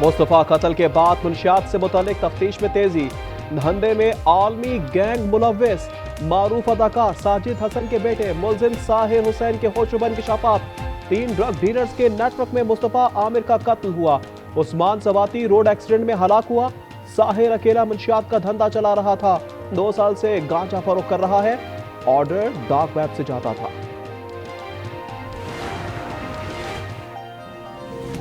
मुस्तफा कत्ल के बाद मुंशियात से मुतल्लिक तफ्तीश में तेजी। धंधे में आलमी गैंग मुलव्विस। मारूफ अदाकार साजिद हसन के बेटे मुलजिम साहिर हुसैन के होशरुबा इंकशाफात। 3 ड्रग डीलर्स के नेटवर्क में मुस्तफा आमिर का कत्ल हुआ। उस्मान सवाती रोड एक्सीडेंट में हलाक हुआ। साहिर अकेला मुंशियात का धंधा चला रहा था। 2 साल से गांजा फरोख्त कर रहा है। ऑर्डर डार्क वेब से जाता था।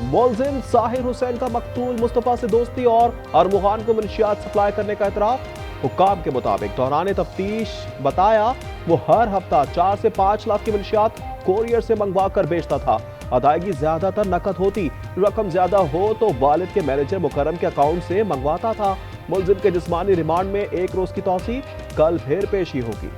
मुलजिम साहिर हुसैन का मकतूल मुस्तफा से दोस्ती और अरमुगान को मुंशियात सप्लाई करने का इतराफ। हुक्काम के मुताबिक दौरान तफ्तीश बताया वो हर हफ्ता 4 से 5 लाख की मुंशियात कोरियर से मंगवा कर बेचता था। अदायगी ज्यादातर नकद होती, रकम ज्यादा हो तो वालिद के मैनेजर मुकर्रम के अकाउंट से मंगवाता था। मुलजिम के जिस्मानी रिमांड में 1 रोज की तौसी। कल फिर पेशी होगी।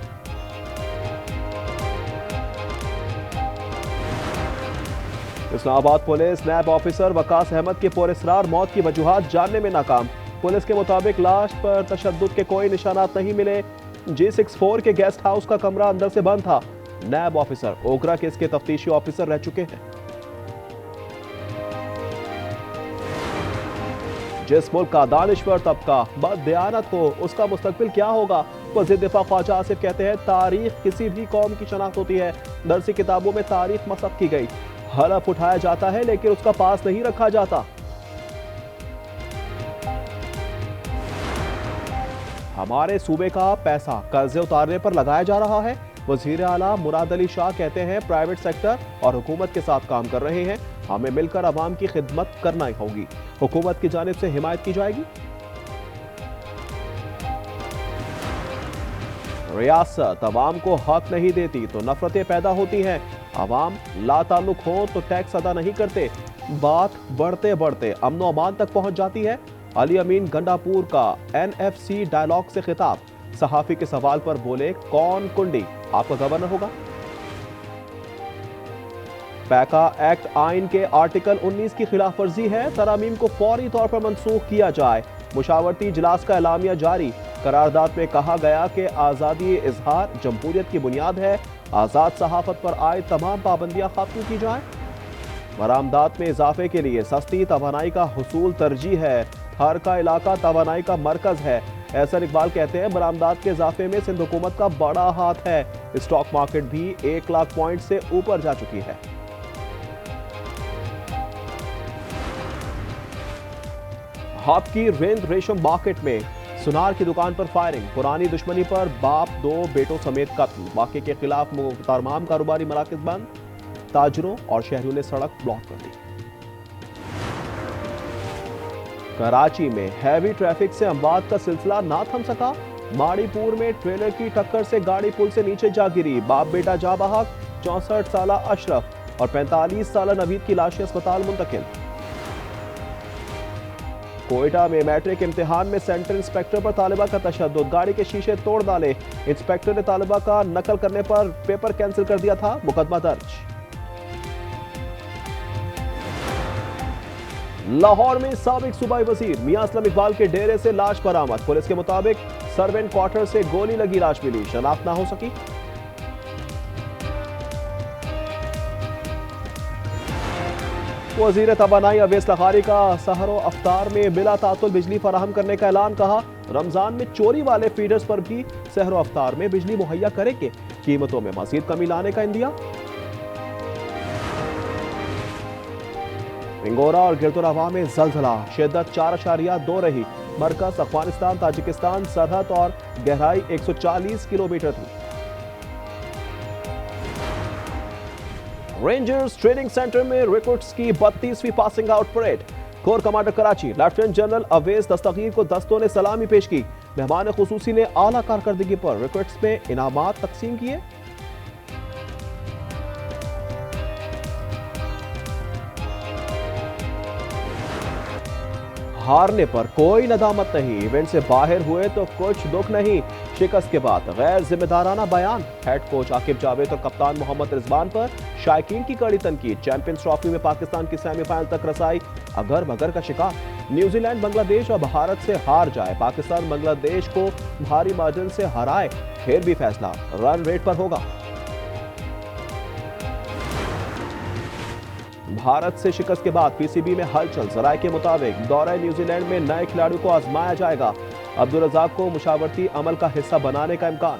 इस्लामाबाद पुलिस नैब ऑफिसर वकास अहमद के पुरअसरार मौत की वजूहात जानने में नाकाम। पुलिस के मुताबिक लाश पर तशद्दुद के कोई निशानात नहीं मिले। G64 के गेस्ट हाउस का कमरा अंदर से बंद था। नैब ऑफिसर ओगरा केस के तफ्तीशी ऑफिसर रह चुके हैं। जिस मुल्क का दानिश्वर तबका बददियानत हो उसका मुस्तकबिल क्या होगा। वज़ीर दिफा ख्वाजा आसिफ कहते हैं तारीख किसी भी कौम की शनाख्त होती है। दरसी किताबों में तारीख मसख की गई, हलफ उठाया जाता है लेकिन उसका पास नहीं रखा जाता। हमारे सूबे का पैसा कर्जे उतारने पर लगाया जा रहा है। वजीर आला मुराद अली शाह कहते हैं प्राइवेट सेक्टर और हुकूमत के साथ काम कर रहे हैं। हमें मिलकर अवाम की खिदमत करना ही होगी। हुकूमत की जानिब से हिमायत की जाएगी। रियासत अवाम को हक नहीं देती तो नफरतें पैदा होती हैं। अवाम लाताल्लुक हो तो टैक्स अदा नहीं करते। बात बढ़ते बढ़ते अमनो अमान तक पहुंच जाती है। अली अमीन गंडापुर का NFC डायलॉग से खिताब। सहाफी के सवाल पर बोले कौन कुंडी आपका गवर्नर होगा। पैका एक्ट आइन के आर्टिकल 19 की खिलाफ वर्जी है। तरामीम को फौरी तौर पर मनसूख किया जाए। मुशावरती इजलास का एलामिया जारी। करारदाद में कहा गया कि आज़ादी इजहार जमहूरियत की बुनियाद है। आज़ाद सहाफत पर आए तमाम पाबंदियां खत्म की जाएं। बरामदात में इजाफे के लिए सस्ती तवानाई का हुसूल तरजीह है। हर का इलाका तवानाई का मरकज है। एहसन इकबाल कहते हैं बरामदात के इजाफे में सिंध हुकूमत का बड़ा हाथ है। स्टॉक मार्केट भी 1 लाख पॉइंट से ऊपर जा चुकी है। हाथ की रेंद रेशम मार्केट में सुनार की दुकान पर फायरिंग। पुरानी दुश्मनी पर बाप 2 बेटों समेत कत्ल। वाक़े के खिलाफ तमाम कारोबारी मराकज़ बंद। ताजरों और शहरियों ने सड़क ब्लॉक कर दी। कराची में हैवी ट्रैफिक से अमवात का सिलसिला ना थम सका। माड़ीपुर में ट्रेलर की टक्कर से गाड़ी पुल से नीचे जा गिरी। बाप बेटा जा बहक। 64 साला अशरफ और 45 साला नवीद की लाशें अस्पताल मुंतकिल। कोयटा में मैट्रिक इम्तिहान में सेंटर इंस्पेक्टर पर तालिबा का तशद्दुद। गाड़ी के शीशे तोड़ डाले। इंस्पेक्टर ने तालिबा का नकल करने पर पेपर कैंसिल कर दिया था। मुकदमा दर्ज। लाहौर में साबिक सूबाई वजीर मियां असलम इकबाल के डेरे से लाश बरामद। पुलिस के मुताबिक सर्वेंट क्वार्टर से गोली लगी लाश मिली। शनाख्त ना हो सकी। वजीर तवानाई अवैस लखारी का सहरो अफ्तार में बिला तातुल बिजली फराहम करने का ऐलान। कहा रमजान में चोरी वाले फीडर्स पर भी सहरो अफ्तार में बिजली मुहैया करेंगे। कीमतों में मजीद कमी लाने का इंदिया। पिंगोरा और गिरदुरावा में जलजला। शिद्दत 4.2 रही। मरकज अफगानिस्तान ताजिकिस्तान सरहद और गहराई 140 किलोमीटर थी। रेंजर्स ट्रेनिंग सेंटर में रिक्रूट्स की 32वीं passing out parade. Corps commander Karachi lieutenant general Awais Dastgir को दस्तों ने सलामी पेश की। मेहमान खुसूसी ने आला कारकर्दगी पर रिक्रूट्स में इनामात तकसीम किए। हारने पर कोई नदामत नहीं। इवेंट से बाहर हुए तो कुछ दुख नहीं। शिकस्त के बाद गैर जिम्मेदाराना बयान। हेड कोच आकिब जावेद और कप्तान मोहम्मद रिजवान पर शायकीन की कड़ी तनकीद। चैंपियंस ट्रॉफी में पाकिस्तान की सेमीफाइनल तक रसाई अगर मगर का शिकार। न्यूजीलैंड बांग्लादेश और भारत से हार जाए, पाकिस्तान बांग्लादेश को भारी मार्जिन से हराए, फिर भी फैसला रन रेट पर होगा। भारत से शिकस्त के बाद पीसीबी में हलचल। जराये के मुताबिक दौरे न्यूजीलैंड में नए खिलाड़ियों को आजमाया जाएगा। अब्दुल रज़ाक को मुशावरती अमल का हिस्सा बनाने का इम्कान।